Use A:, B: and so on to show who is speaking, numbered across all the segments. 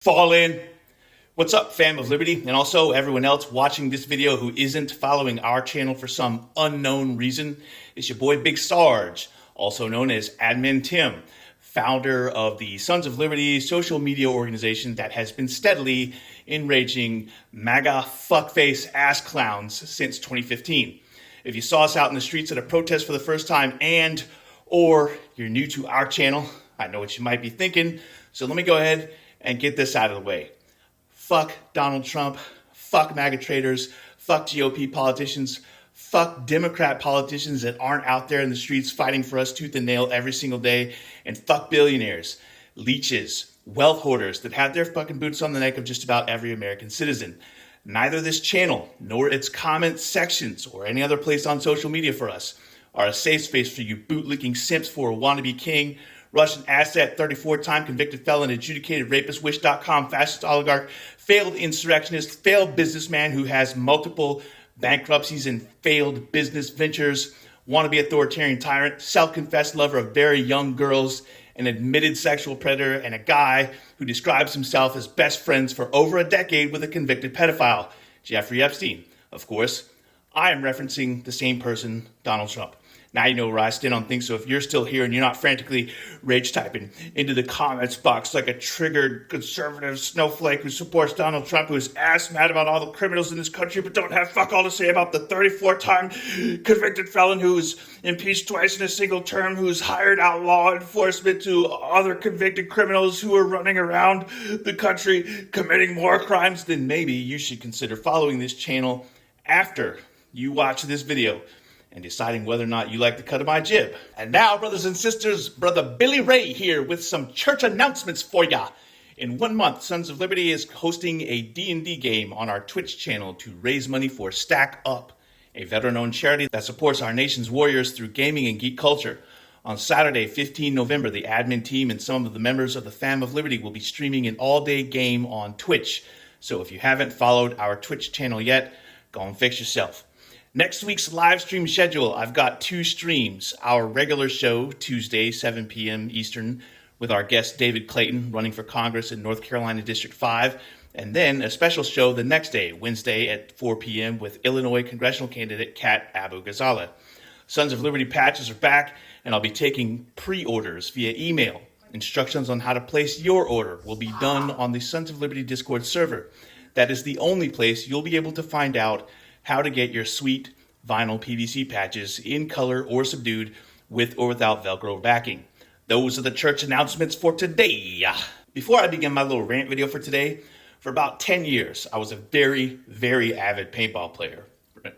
A: Fall in. What's up, fam of Liberty, and also everyone else watching this video who isn't following our channel for some unknown reason? It's your boy Big Sarge, also known as Admin Tim, founder of the Sons of Liberty social media organization that has been steadily enraging MAGA fuckface ass clowns since 2015. If you saw us out in the streets at a protest for the first time or you're new to our channel, I know what you might be thinking, so let me go ahead and get this out of the way. Fuck Donald Trump, fuck MAGA traders, fuck GOP politicians, fuck Democrat politicians that aren't out there in the streets fighting for us tooth and nail every single day, and fuck billionaires, leeches, wealth hoarders that have their fucking boots on the neck of just about every American citizen. Neither this channel, nor its comment sections, or any other place on social media for us, are a safe space for you bootlicking simps for a wannabe king, Russian asset, 34-time convicted felon, adjudicated rapist, Wish.com, fascist oligarch, failed insurrectionist, failed businessman who has multiple bankruptcies and failed business ventures, wannabe authoritarian tyrant, self-confessed lover of very young girls, an admitted sexual predator, and a guy who describes himself as best friends for over a decade with a convicted pedophile, Jeffrey Epstein. Of course, I am referencing the same person, Donald Trump. Now you know where I stand on things, so if you're still here and you're not frantically rage typing into the comments box like a triggered conservative snowflake who supports Donald Trump, who is ass mad about all the criminals in this country but don't have fuck all to say about the 34-time convicted felon who's impeached twice in a single term, who's hired out law enforcement to other convicted criminals who are running around the country committing more crimes, then maybe you should consider following this channel after you watch this video and deciding whether or not you like the cut of my jib. And now, brothers and sisters, Brother Billy Ray here with some church announcements for ya. In 1 month, Sons of Liberty is hosting a D&D game on our Twitch channel to raise money for Stack Up, a veteran-owned charity that supports our nation's warriors through gaming and geek culture. On Saturday, 15 November, the admin team and some of the members of the Fam of Liberty will be streaming an all-day game on Twitch. So if you haven't followed our Twitch channel yet, go and fix yourself. Next week's live stream schedule, I've got 2 streams. Our regular show, Tuesday, 7 p.m. Eastern, with our guest David Clayton, running for Congress in North Carolina District 5. And then a special show the next day, Wednesday at 4 p.m. with Illinois congressional candidate Kat Abu-Ghazaleh. Sons of Liberty patches are back, and I'll be taking pre-orders via email. Instructions on how to place your order will be done on the Sons of Liberty Discord server. That is the only place you'll be able to find out how to get your sweet vinyl PVC patches in color or subdued with or without Velcro backing. Those are the church announcements for today. Before I begin my little rant video for today, for about 10 years, I was a very, very avid paintball player,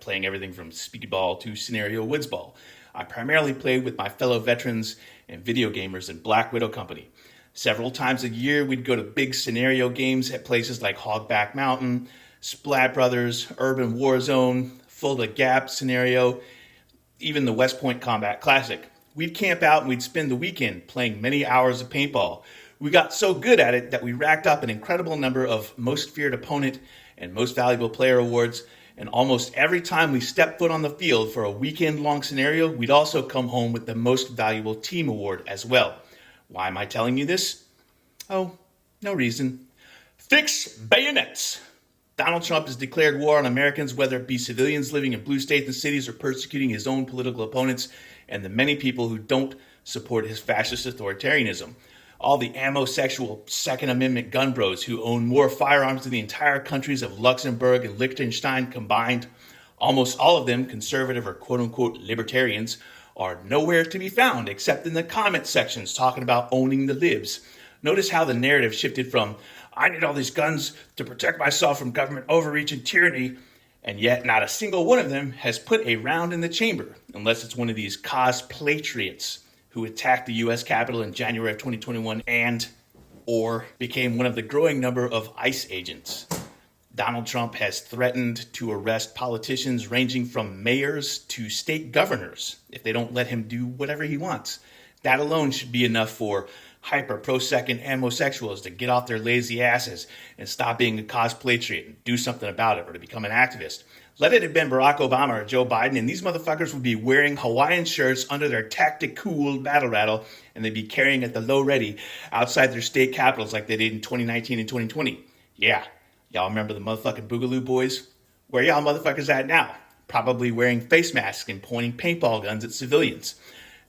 A: playing everything from speedball to scenario woods ball. I primarily played with my fellow veterans and video gamers in Black Widow Company. Several times a year, we'd go to big scenario games at places like Hogback Mountain, Splat Brothers, Urban Warzone, Fulda Gap Scenario, even the West Point Combat Classic. We'd camp out and we'd spend the weekend playing many hours of paintball. We got so good at it that we racked up an incredible number of Most Feared Opponent and Most Valuable Player awards, and almost every time we stepped foot on the field for a weekend-long scenario, we'd also come home with the Most Valuable Team Award as well. Why am I telling you this? Oh, no reason. Fix bayonets! Donald Trump has declared war on Americans, whether it be civilians living in blue states and cities or persecuting his own political opponents and the many people who don't support his fascist authoritarianism. All the ammo-sexual Second Amendment gun bros who own more firearms than the entire countries of Luxembourg and Liechtenstein combined, almost all of them conservative or quote-unquote libertarians, are nowhere to be found except in the comment sections talking about owning the libs. Notice how the narrative shifted from, I need all these guns to protect myself from government overreach and tyranny, and yet not a single one of them has put a round in the chamber, unless it's one of these cosplaytriots who attacked the U.S. Capitol in January of 2021 or became one of the growing number of ICE agents. Donald Trump has threatened to arrest politicians ranging from mayors to state governors if they don't let him do whatever he wants. That alone should be enough for hyper pro-second homosexuals to get off their lazy asses and stop being a cosplay triot and do something about it, or to become an activist. Let it have been Barack Obama or Joe Biden, and these motherfuckers would be wearing Hawaiian shirts under their Tactic Cool battle rattle, and they'd be carrying at the low ready outside their state capitals like they did in 2019 and 2020. Yeah, y'all remember the motherfucking Boogaloo Boys? Where y'all motherfuckers at now? Probably wearing face masks and pointing paintball guns at civilians.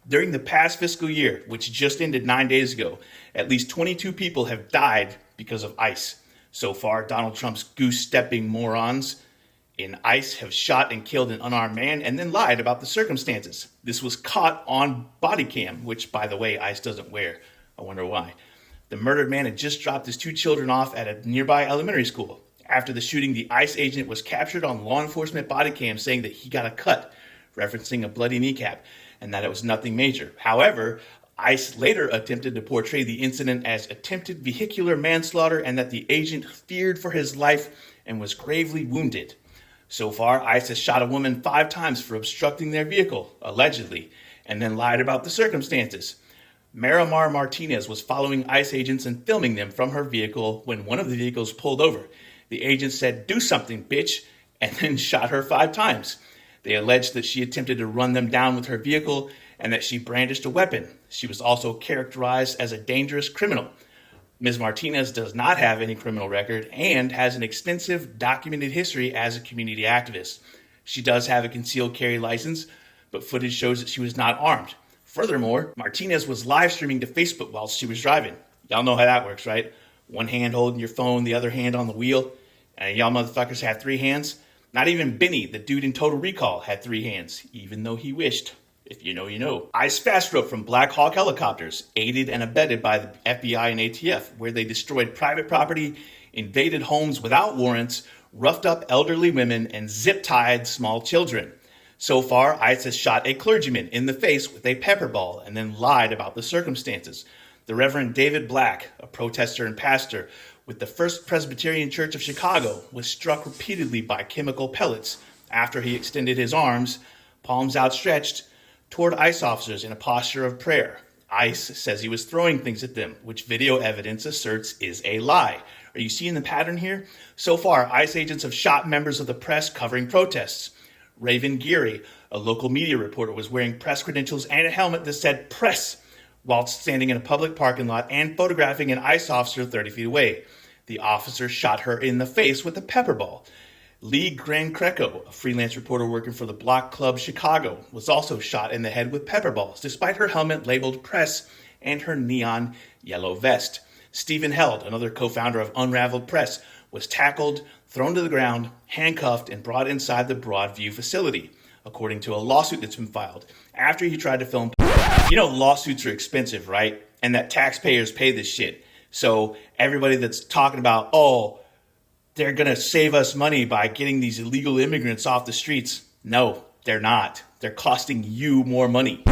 A: During the past fiscal year, which just ended 9 days ago, at least 22 people have died because of ICE. So far, Donald Trump's goose-stepping morons in ICE have shot and killed an unarmed man and then lied about the circumstances. This was caught on body cam, which, by the way, ICE doesn't wear. I wonder why. The murdered man had just dropped his 2 children off at a nearby elementary school. After the shooting, the ICE agent was captured on law enforcement body cam saying that he got a cut, referencing a bloody kneecap, and that it was nothing major. However, ICE later attempted to portray the incident as attempted vehicular manslaughter and that the agent feared for his life and was gravely wounded. So far, ICE has shot a woman 5 times for obstructing their vehicle, allegedly, and then lied about the circumstances. Marimar Martinez was following ICE agents and filming them from her vehicle when one of the vehicles pulled over. The agent said, "Do something, bitch," and then shot her 5 times. They alleged that she attempted to run them down with her vehicle and that she brandished a weapon. She was also characterized as a dangerous criminal. Ms. Martinez does not have any criminal record and has an extensive documented history as a community activist. She does have a concealed carry license, but footage shows that she was not armed. Furthermore, Martinez was live streaming to Facebook while she was driving. Y'all know how that works, right? One hand holding your phone, the other hand on the wheel. And y'all motherfuckers have 3 hands? Not even Benny, the dude in Total Recall, had 3 hands, even though he wished. If you know, you know. ICE fast rope from Black Hawk helicopters, aided and abetted by the FBI and ATF, where they destroyed private property, invaded homes without warrants, roughed up elderly women, and zip-tied small children. So far, ICE has shot a clergyman in the face with a pepper ball and then lied about the circumstances. The Reverend David Black, a protester and pastor with the First Presbyterian Church of Chicago, was struck repeatedly by chemical pellets after he extended his arms, palms outstretched, toward ICE officers in a posture of prayer. ICE says he was throwing things at them, which video evidence asserts is a lie. Are you seeing the pattern here? So far, ICE agents have shot members of the press covering protests. Raven Geary, a local media reporter, was wearing press credentials and a helmet that said press whilst standing in a public parking lot and photographing an ICE officer 30 feet away. The officer shot her in the face with a pepper ball. Lee Grancreco, a freelance reporter working for the Block Club Chicago, was also shot in the head with pepper balls, despite her helmet labeled press and her neon yellow vest. Stephen Held, another co-founder of Unraveled Press, was tackled, thrown to the ground, handcuffed, and brought inside the Broadview facility, according to a lawsuit that's been filed, after he tried to film. You know, lawsuits are expensive, right? And that taxpayers pay this shit. So everybody that's talking about, oh, they're going to save us money by getting these illegal immigrants off the streets. No, they're not. They're costing you more money.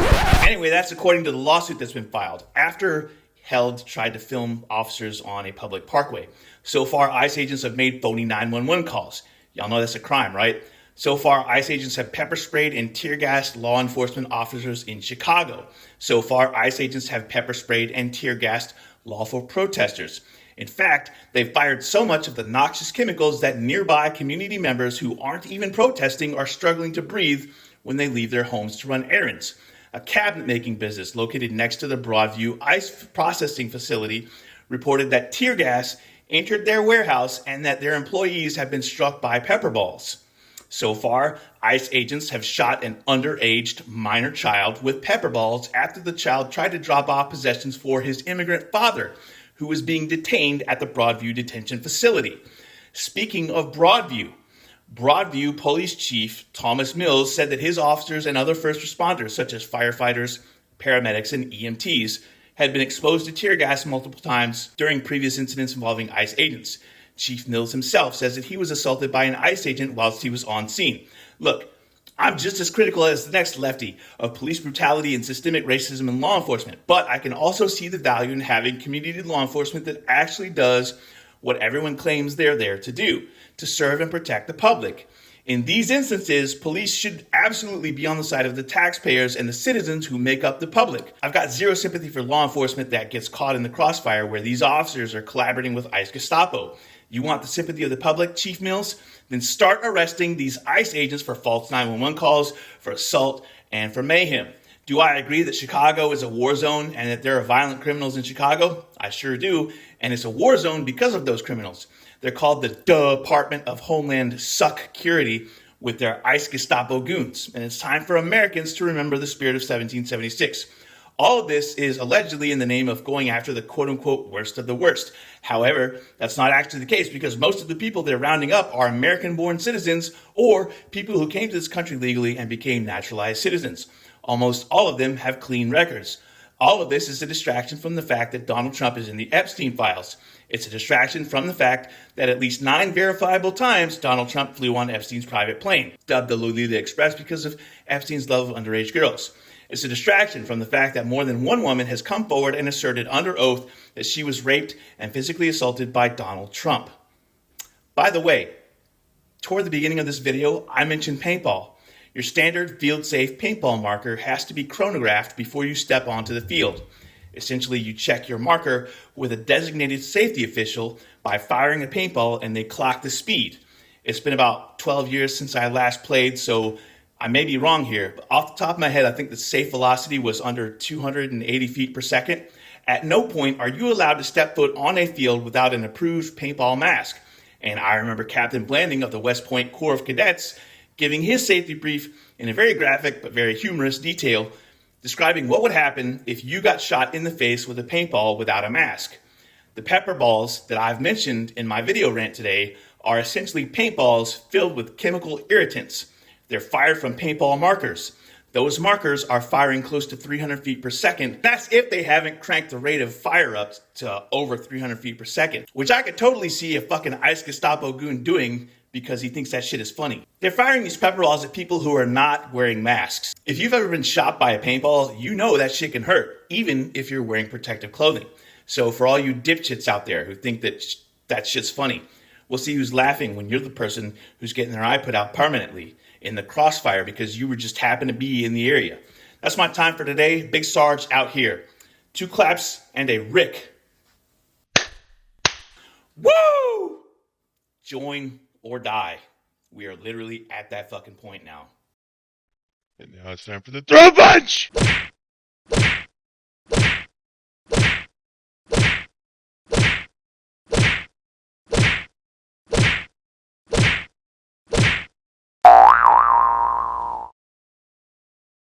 A: Anyway, that's according to the lawsuit that's been filed after Held tried to film officers on a public parkway. So far, ICE agents have made phony 911 calls. Y'all know that's a crime, right? So far, ICE agents have pepper sprayed and tear gassed law enforcement officers in Chicago. So far, ICE agents have pepper sprayed and tear gassed lawful protesters. In fact, they've fired so much of the noxious chemicals that nearby community members who aren't even protesting are struggling to breathe when they leave their homes to run errands. A cabinet-making business located next to the Broadview ICE processing facility reported that tear gas entered their warehouse and that their employees have been struck by pepper balls. So far, ICE agents have shot an underage minor child with pepper balls after the child tried to drop off possessions for his immigrant father, who was being detained at the Broadview detention facility. Speaking of Broadview Police Chief Thomas Mills said that his officers and other first responders, such as firefighters, paramedics, and EMTs, had been exposed to tear gas multiple times during previous incidents involving ICE agents. Chief Mills himself says that he was assaulted by an ICE agent whilst he was on scene. Look, I'm just as critical as the next lefty of police brutality and systemic racism in law enforcement, but I can also see the value in having community law enforcement that actually does what everyone claims they're there to do, to serve and protect the public. In these instances, police should absolutely be on the side of the taxpayers and the citizens who make up the public. I've got zero sympathy for law enforcement that gets caught in the crossfire where these officers are collaborating with ICE Gestapo. You want the sympathy of the public, Chief Mills? Then start arresting these ICE agents for false 911 calls, for assault, and for mayhem. Do I agree that Chicago is a war zone and that there are violent criminals in Chicago? I sure do, and it's a war zone because of those criminals. They're called the Department of Homeland Security with their ICE Gestapo goons, and it's time for Americans to remember the spirit of 1776. All of this is allegedly in the name of going after the quote-unquote worst of the worst. However, that's not actually the case because most of the people they're rounding up are American-born citizens or people who came to this country legally and became naturalized citizens. Almost all of them have clean records. All of this is a distraction from the fact that Donald Trump is in the Epstein files. It's a distraction from the fact that at least 9 verifiable times Donald Trump flew on Epstein's private plane, dubbed the Lolita Express because of Epstein's love of underage girls. It's a distraction from the fact that more than one woman has come forward and asserted under oath that she was raped and physically assaulted by Donald Trump. By the way, toward the beginning of this video, I mentioned paintball. Your standard field-safe paintball marker has to be chronographed before you step onto the field. Essentially, you check your marker with a designated safety official by firing a paintball and they clock the speed. It's been about 12 years since I last played, so I may be wrong here, but off the top of my head, I think the safe velocity was under 280 feet per second. At no point are you allowed to step foot on a field without an approved paintball mask. And I remember Captain Blanding of the West Point Corps of Cadets giving his safety brief in a very graphic but very humorous detail, describing what would happen if you got shot in the face with a paintball without a mask. The pepper balls that I've mentioned in my video rant today are essentially paintballs filled with chemical irritants. They're fired from paintball markers. Those markers are firing close to 300 feet per second. That's if they haven't cranked the rate of fire up to over 300 feet per second, which I could totally see a fucking ICE Gestapo goon doing because he thinks that shit is funny. They're firing these pepper balls at people who are not wearing masks. If you've ever been shot by a paintball, you know that shit can hurt, even if you're wearing protective clothing. So for all you dipshits out there who think that that shit's funny, we'll see who's laughing when you're the person who's getting their eye put out permanently in the crossfire because you were just happened to be in the area. That's my time for today. Big Sarge out here. 2 claps and a Rick. Woo! Join or die. We are literally at that fucking point now.
B: And now it's time for the throw punch!